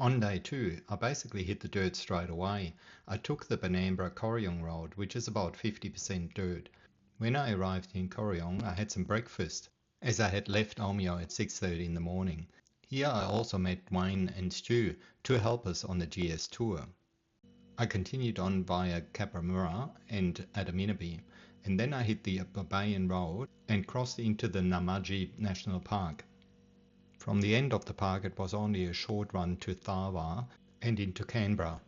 On day 2, I basically hit the dirt straight away. I took the Benambra Corryong road, which is about 50% dirt. When I arrived in Corryong, I had some breakfast, as I had left Omeo at 6:30 in the morning. Here I also met Wayne and Stu, two helpers on the GS tour. I continued on via Cabramurra and Adaminaby, and then I hit the Babayan Road and crossed into the Namadgi National Park. From the end of the park it was only a short run to Tharwa and into Canberra.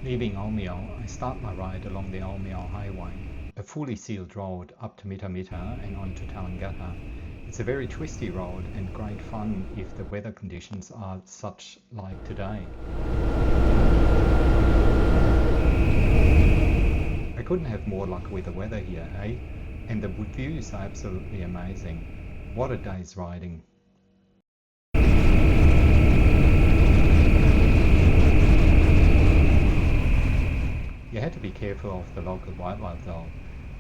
Leaving Omeo, I start my ride along the Omeo Highway, a fully sealed road up to Mitamita and onto Tarangata. It's a very twisty road and great fun if the weather conditions are such like today. I couldn't have more luck with the weather here, eh? And the views are absolutely amazing. What a day's riding. You had to be careful of the local wildlife though.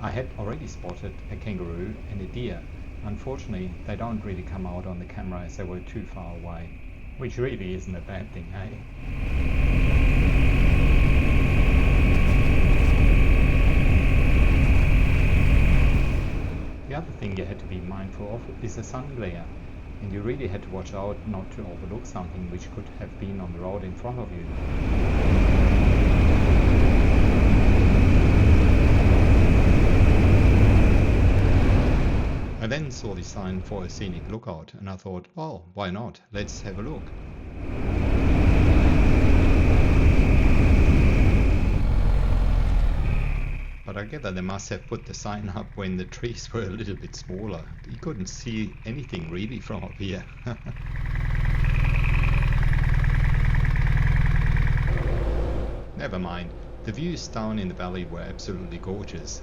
I had already spotted a kangaroo and a deer. Unfortunately, they don't really come out on the camera as they were too far away, which really isn't a bad thing, eh? The other thing you had to be mindful of is the sun glare, and you really had to watch out not to overlook something which could have been on the road in front of you. I then saw the sign for a scenic lookout and I thought, well, why not? Let's have a look. But I gather they must have put the sign up when the trees were a little bit smaller. You couldn't see anything really from up here. Never mind, the views down in the valley were absolutely gorgeous.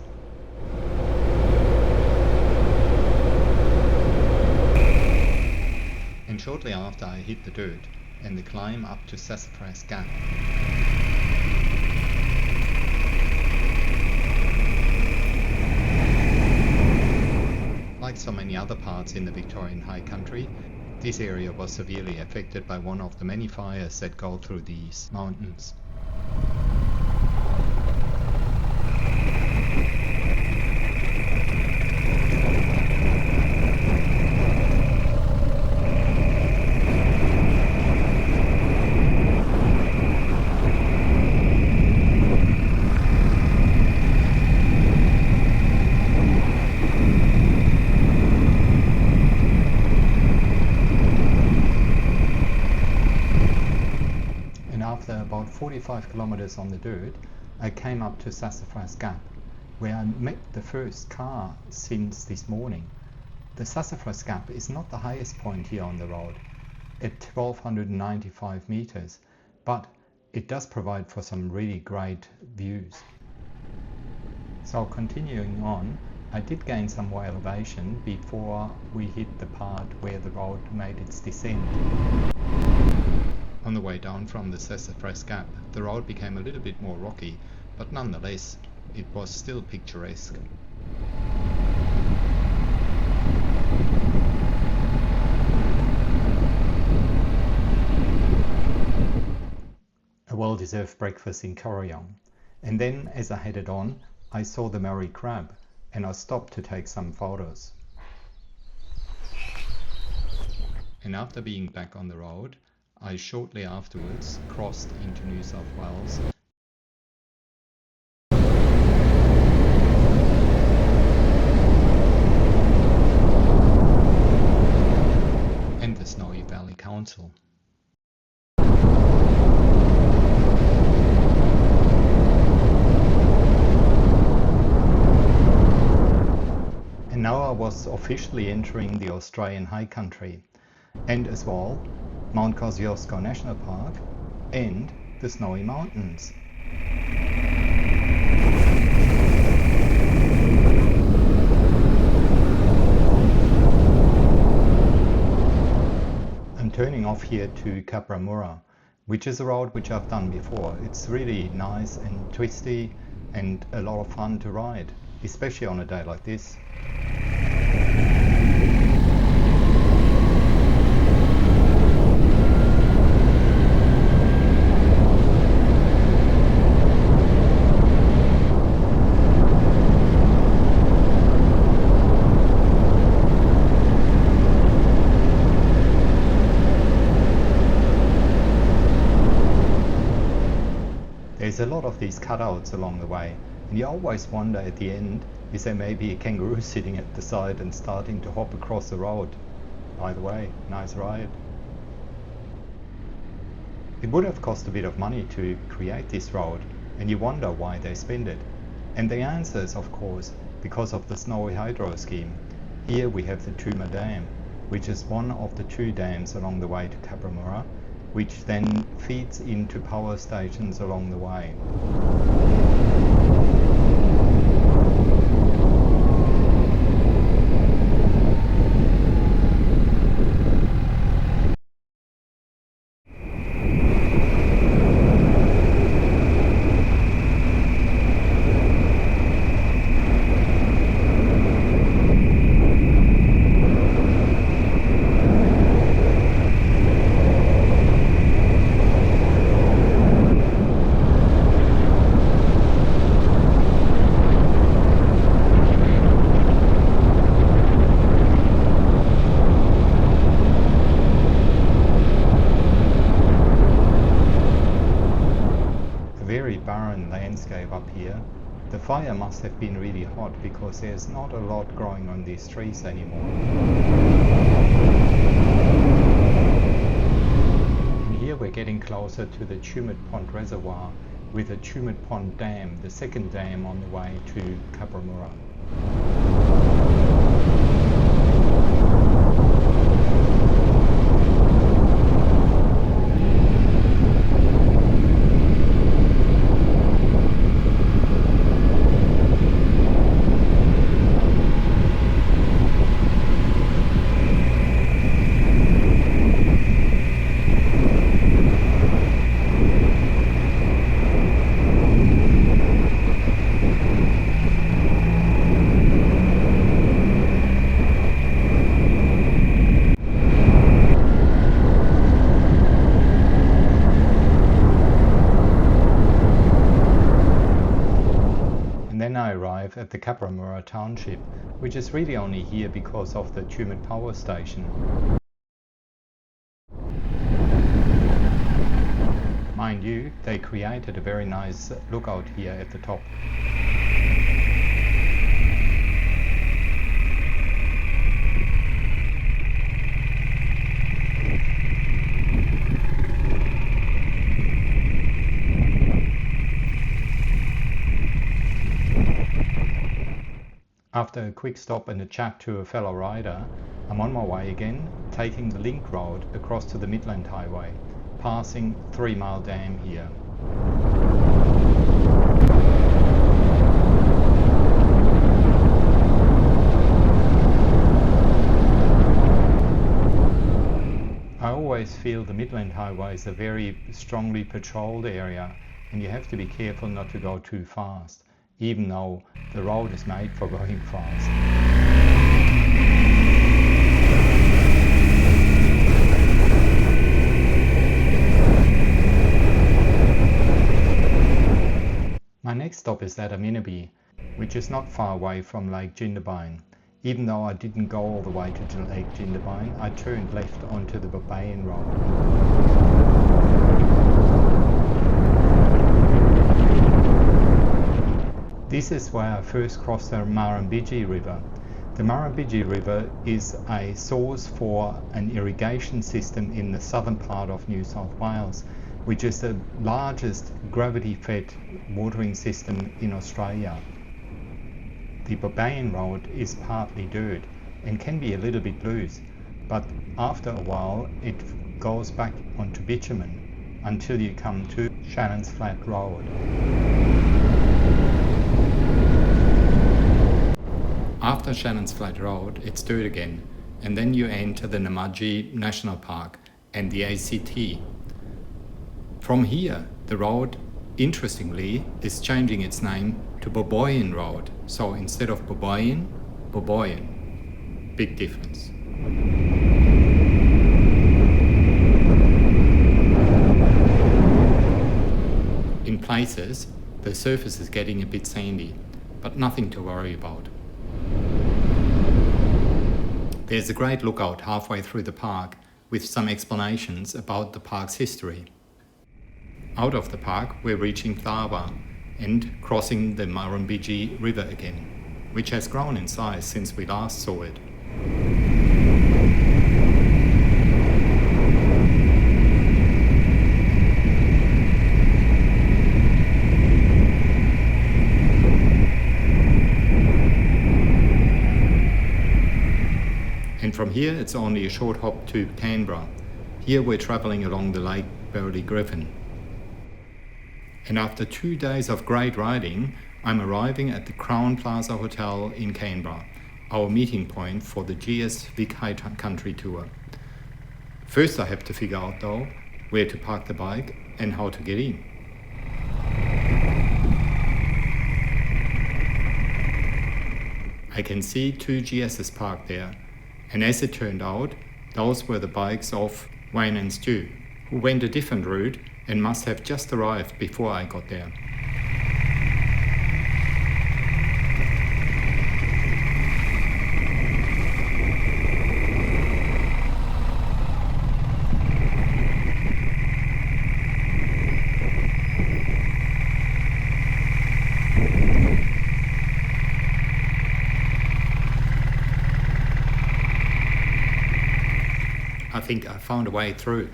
And shortly after I hit the dirt and the climb up to Sassafras Gap. Like so many other parts in the Victorian High Country, this area was severely affected by one of the many fires that go through these mountains. After about 45 kilometers on the dirt, I came up to Sassafras Gap, where I met the first car since this morning. The Sassafras Gap is not the highest point here on the road, at 1295 meters, but it does provide for some really great views. So continuing on, I did gain some more elevation before we hit the part where the road made its descent. On the way down from the Sassafras Gap, the road became a little bit more rocky, but nonetheless, it was still picturesque. A well-deserved breakfast in Corryong, and then as I headed on, I saw the Maori crab, and I stopped to take some photos. And after being back on the road, I shortly afterwards crossed into New South Wales and the Snowy Valley Council. And now I was officially entering the Australian High Country, and as well Mount Kosciuszko National Park and the Snowy Mountains. I'm turning off here to Cabramurra, which is a road which I've done before. It's really nice and twisty and a lot of fun to ride, especially on a day like this. There's a lot of these cutouts along the way, and you always wonder at the end, is there maybe a kangaroo sitting at the side and starting to hop across the road? By the way, nice ride. It would have cost a bit of money to create this road, and you wonder why they spend it. And the answer is, of course, because of the Snowy Hydro scheme. Here we have the Tuma Dam, which is one of the 2 dams along the way to Cabramurra, which then feeds into power stations along the way. Very barren landscape up here. The fire must have been really hot because there's not a lot growing on these trees anymore. And here we're getting closer to the Tumut Pond Reservoir with the Tumut Pond Dam, the 2nd dam on the way to Cabramurra. Then I arrive at the Cabramurra township, which is really only here because of the Tumut power station. Mind you, they created a very nice lookout here at the top. After a quick stop and a chat to a fellow rider, I'm on my way again, taking the link road across to the Midland Highway, passing 3 Mile Dam here. I always feel the Midland Highway is a very strongly patrolled area, and you have to be careful not to go too fast, even though the road is made for going fast. My next stop is at Amenabi, which is not far away from Lake Jindabyne. Even though I didn't go all the way to Lake Jindabyne, I turned left onto the Babayan Road. This is where I first crossed the Murrumbidgee River. The Murrumbidgee River is a source for an irrigation system in the southern part of New South Wales, which is the largest gravity-fed watering system in Australia. The Babayan Road is partly dirt and can be a little bit loose, but after a while it goes back onto bitumen until you come to Shannon's Flat Road. After Shannon's Flat Road, it's dirt again, and then you enter the Namadgi National Park and the ACT. From here, the road, interestingly, is changing its name to Boboyan Road. So instead of Boboyan, Boboyan. Big difference. In places, the surface is getting a bit sandy, but nothing to worry about. There's a great lookout halfway through the park with some explanations about the park's history. Out of the park, we're reaching Tharwa and crossing the Murrumbidgee River again, which has grown in size since we last saw it. And from here it's only a short hop to Canberra. Here we're travelling along the Lake Burley Griffin. And after 2 days of great riding, I'm arriving at the Crown Plaza Hotel in Canberra, our meeting point for the GS Vic High Country Tour. First I have to figure out though where to park the bike and how to get in. I can see 2 GSs parked there, and as it turned out, those were the bikes of Wayne and Stu, who went a different route and must have just arrived before I got there. I think I found a way through,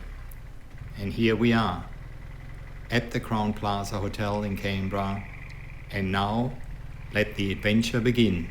and here we are at the Crown Plaza Hotel in Canberra, and now let the adventure begin.